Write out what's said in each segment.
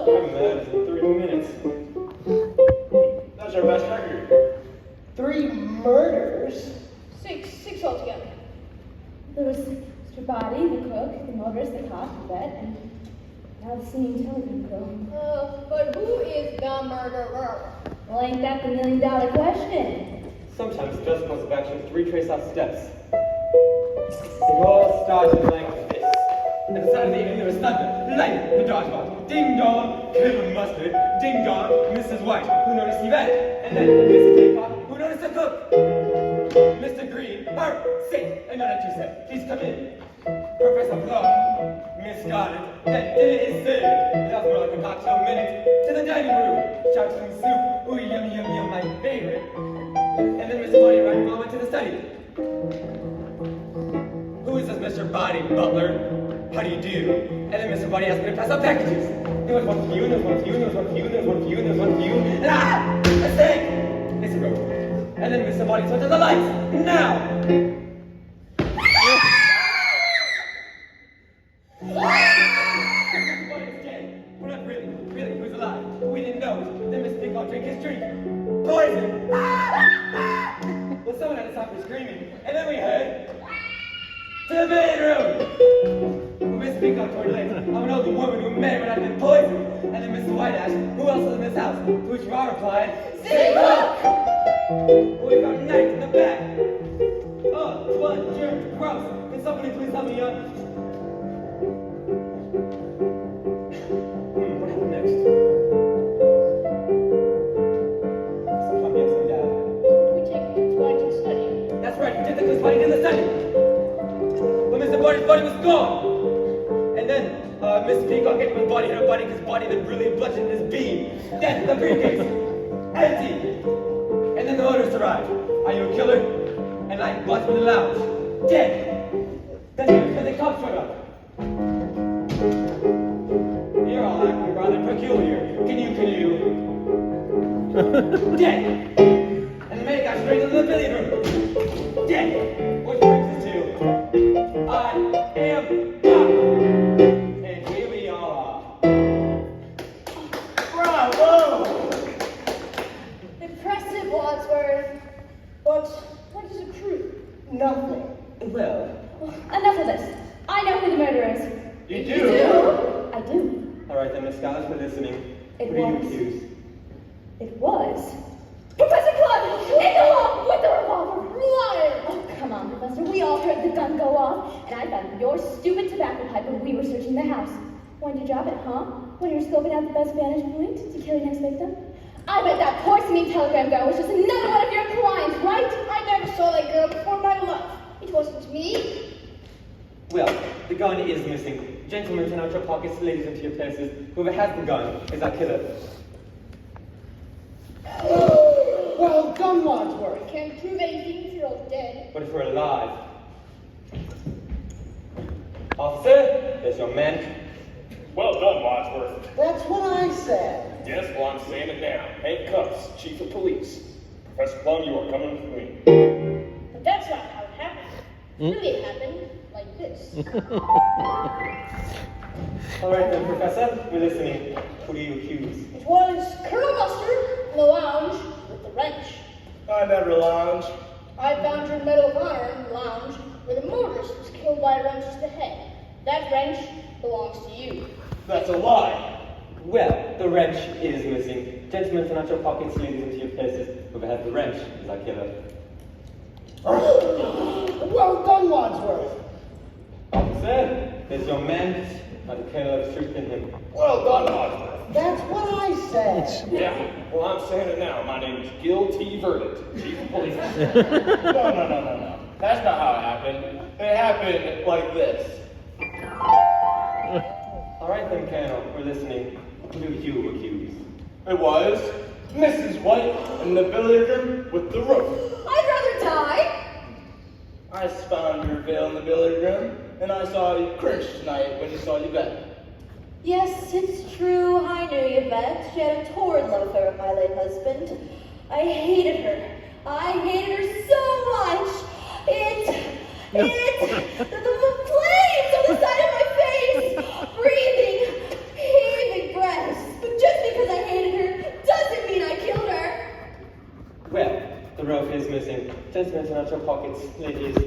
I'm mad in 3 minutes. That's our best record. 3 murders? Six altogether. There was Mr. Body, the cook, the motorist, the cop, the vet, and now the singing telegram girl. But who is the murderer? Well, ain't that the million-dollar question? Sometimes it just comes back to retrace our steps. It all started like this. At the start of the evening, there was thunder, lightning, the dodgeball. Ding dong, Colonel Mustard. Ding dong, Mrs. White, who noticed Yvette. And then Mrs. Peacock, who noticed the cook. Mr. Green, sit, and not you said, please come in. Professor Plum, Miss Garland, that dinner is served. That's more like a cocktail minute. To the dining room, shout some soup, ooh, yum, yum, yum, my favorite. And then Mr. Body and Ryan went to the study. Who is this Mr. Body, butler? How do you do? And then Mr. Body asked me to pass out packages. There was one for you, and there was one for you, and there was one for you, and there was one for you, and there was one for you. And mistake! It's a rope. And then Mr. Body went to the lights. Now! Mr. Body is dead. Well, not really. Really, he was alive. We didn't know it. Then Mr. Peacock drank his drink. Poison! Well, someone had to stop her screaming. And then we heard... to the bedroom! Well, Miss Peacock told her later, I'm an older woman who married when I've been poisoned. And then Mr. White asked, who else was in this house? To which Rob replied, Say look! Well, we found a knife in the back. Oh, blood, germs, gross. Can somebody please help me up? What happened next? Some yes and dad. We take his body to the study. That's right, we took his body to the study. But Mr. Body's body was gone. And then, Miss Peacock hit my body, hit her body, because body had really bludgeoned his beam. Then the briefcase. Empty. And then the motorist arrived. Are you a killer? And I watched in the lounge. Dead. Then the cops showed up. You're all acting rather peculiar. Can you? Dead. And the man got straight into the billiard room. Dead. Which brings us to... I am God. And here we are. Bravo! Impressive, Wadsworth. But what does it prove? Nothing. Well, Enough of this. I know who the murderer is. you do? I do. All right, then, Miss Scholars, for listening. It Who do you was. accuse? It was Professor Clun in the hall with the revolver. Liar! Oh, come on, Professor. We all heard the gun go off, and I found your stupid tobacco pipe when we were searching the house. When'd you drop it, huh? When you were scoping out the best vantage point to kill your next victim? I bet that poor singing telegram girl was just another one of your clients, right? I never saw that girl before in my life. It wasn't me. Well, the gun is missing. Gentlemen, turn out your pockets, ladies into your purses. Whoever has the gun is our killer. Well done, Wadsworth. Can't prove anything if you're all dead. But if we're alive... Officer, there's your man. Well done, Wadsworth. That's what I said. Yes, well, I'm saying it now. Handcuffs, Chief of Police. Professor Plum, you are coming with me. But that's not how it happened. Really, it happened like this. All right then, Professor, we're listening. Who do you accuse? It was Colonel Mustard in the lounge with the wrench. I never lounge. I found your Medal of Honor in the lounge where the motorist was killed by a wrench to the head. That wrench belongs to you. That's a lie. Well, the wrench is missing. Gentlemen, turn out your pockets, ladies into your purses. Whoever has the wrench is our killer. Well done, Wadsworth. Officer, there's your man. Now the killer of truth in him. Well done, Wadsworth. That's what I said. Yeah, well, I'm saying it now. My name is Gil T. Verdant, Chief of Police. No. That's not how it happened. It happened like this. All right then, Colonel, we're listening. Who do you accuse? It was Mrs. White in the billiard room with the rope. I'd rather die. I found your veil in the billiard room, and I saw you cringe tonight when you saw Yvette. Yes, it's true. I knew Yvette. She had a torrid love affair with my late husband. I hated her. I hated her so much. The flames on the side of my face, breathing, heaving breaths. missing. Gentlemen, turn out your pockets, ladies.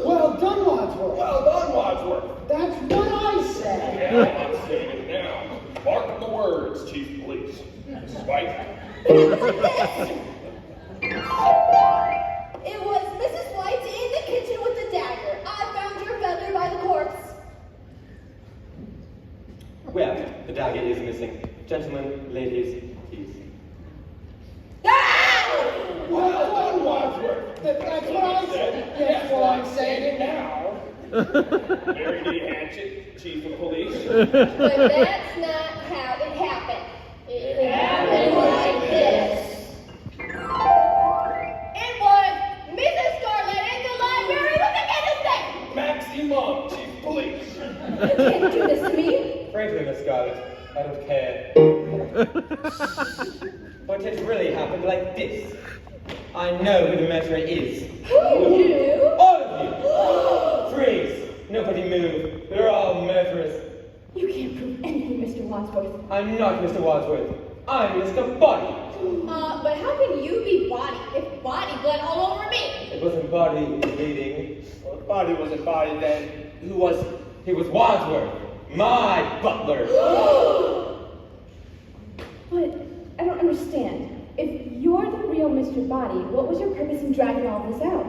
Well done, Wadsworth. Well done, Wadsworth. That's what I said. Yeah, I'm saying it now. Mark the words, Chief of Police. Mrs. White. It was Mrs. White in the kitchen with the dagger. I found your feather by the corpse. Well, the dagger is missing. Gentlemen, ladies, please. Well done, Wadsworth. That's what I said. That's what I'm saying. Now. Mary D. Hatchet, Chief of Police. But that's not how it happened. It happened like this. It was Mrs. Scarlett in the library with the candlestick. Maximum, Chief of Police. You can't do this to me. Frankly, Miss Scarlett, I don't care. But it really happened like this. I know who the murderer is. Who you? All of you! Freeze! Nobody move. They're all murderers. You can't prove anything, Mr. Wadsworth. I'm not Mr. Wadsworth. I'm Mr. Body. But how can you be Body if Body bled all over me? It wasn't Body who was bleeding. Well, if Body wasn't Body, then who was he? He was Wadsworth, my butler. But I don't understand. If you're the real Mr. Body, what was your purpose in dragging all this out?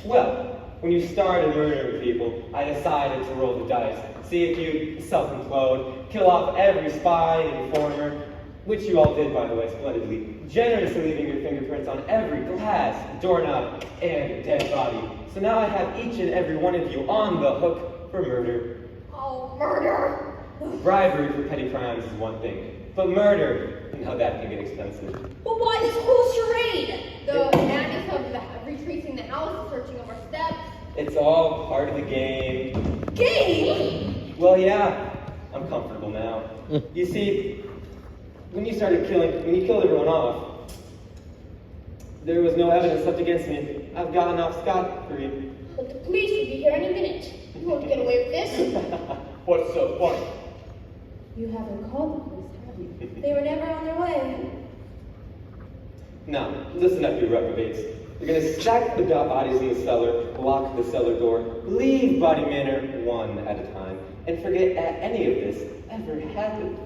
Well, when you started murdering people, I decided to roll the dice. See if you self-implode, kill off every spy and informer, which you all did, by the way, splendidly, generously leaving your fingerprints on every glass, doorknob, and dead body. So now I have each and every one of you on the hook for murder. Oh, murder! Bribery for petty crimes is one thing, but murder, now that can get expensive. But why this whole charade? The madness of retracing the house, searching over steps. It's all part of the game. Game? Well, yeah, I'm comfortable now. You see, when you killed everyone off, there was no evidence left against me. I've gotten off scot-free. But the police will be here any minute. You won't get away with this. What's so funny? You haven't called the police, have you? They were never on their way. Now, listen up, you reprobates. You're gonna stack the bodies in the cellar, lock the cellar door, leave Body Manor one at a time, and forget any of this ever happened.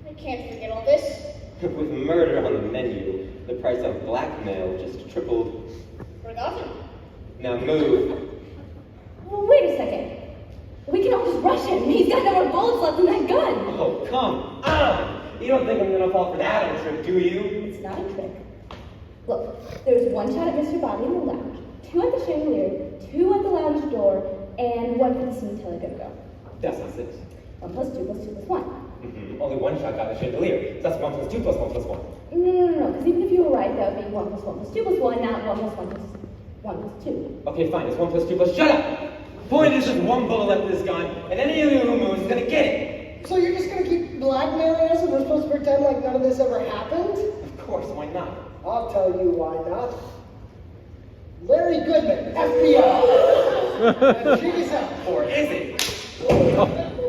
I can't forget all this. With murder on the menu, the price of blackmail just tripled. Forgotten. Now move. Well, wait a second. We can all just rush him. He's got no more bullets left in that gun. Oh, come on! You don't think I'm gonna fall for that old trick, do you? It's not a trick. Look, there's one shot at Mr. Body in the lounge, 2 at the chandelier, 2 at the lounge door, and 1 for the cemetery go-go. That's not 6. 1 plus 2 plus 2 plus 1. Only one shot got the chandelier. So that's 1 plus 2 plus 1 plus 1. No, because even if you were right, that would be 1 plus 1 plus 2 plus 1, not 1 plus 1 plus 1 plus 2. Okay, fine. It's 1 plus 2 plus. Shut up! Point is just one bullet left in this gun, and any of you who moves is gonna get it. So you're just gonna keep blackmailing us and we're supposed to pretend like none of this ever happened? Of course, why not? I'll tell you why not. Larry Goodman, FBI. And she's up. Or is it?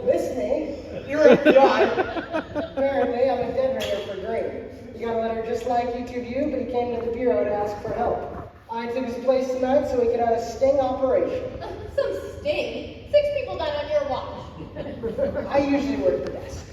Listening. You're FBI. Apparently, I'm a dead ringer for Green. He got a letter just like each of you, but he came to the bureau to ask for help. I took his place tonight so he could have a sting operation. Some sting. 6 people died on your watch. I usually work the desk.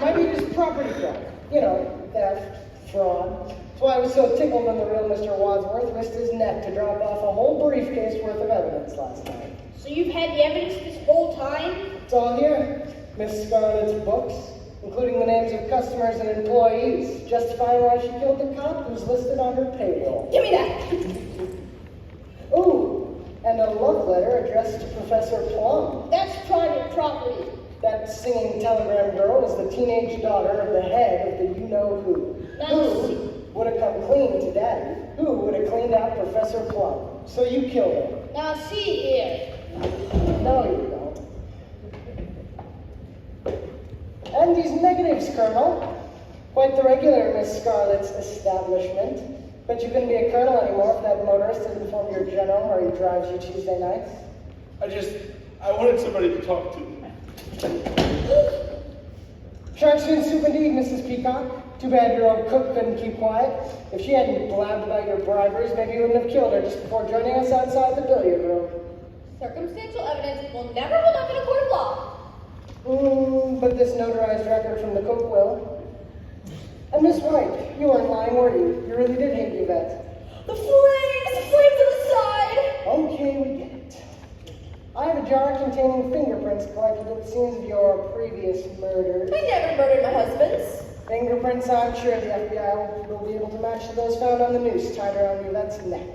Might be just property crime. You know, theft, fraud. That's why I was so tickled when the real Mr. Wadsworth risked his neck to drop off a whole briefcase worth of evidence last night. So you've had the evidence this whole time? It's all here. Miss Scarlett's books, including the names of customers and employees, justifying why she killed the cop who's listed on her payroll. Give me that. Ooh, and a love letter addressed to Professor Plum. That's private property. That singing telegram girl is the teenage daughter of the head of the you-know-who. Who would have come clean to Daddy? Who would have cleaned out Professor Plum? So you killed her. Now see here. No, you don't. And these negatives, Colonel. Quite the regular, Miss Scarlett's establishment. But you couldn't be a colonel anymore if that motorist didn't form your general where he drives you Tuesday nights. I wanted somebody to talk to. Shark fin soup indeed, Mrs. Peacock. Too bad your old cook couldn't keep quiet. If she hadn't blabbed about your briberies, maybe you wouldn't have killed her just before joining us outside the billiard room. Circumstantial evidence will never hold up in a court of law. But this notarized record from the cook will. And Miss White, you weren't lying, were you? You really did hate Yvette. The flames to the side. Okay, we get it. I have a jar containing fingerprints collected at the scenes of your previous murders. I never murdered my husbands. Fingerprints, I'm sure the FBI will be able to match to those found on the noose tied around Yvette's neck.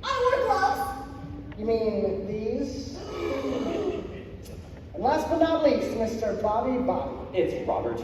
I wore gloves. You mean these? And last but not least, Mr. Bobby Bobby. It's Robert.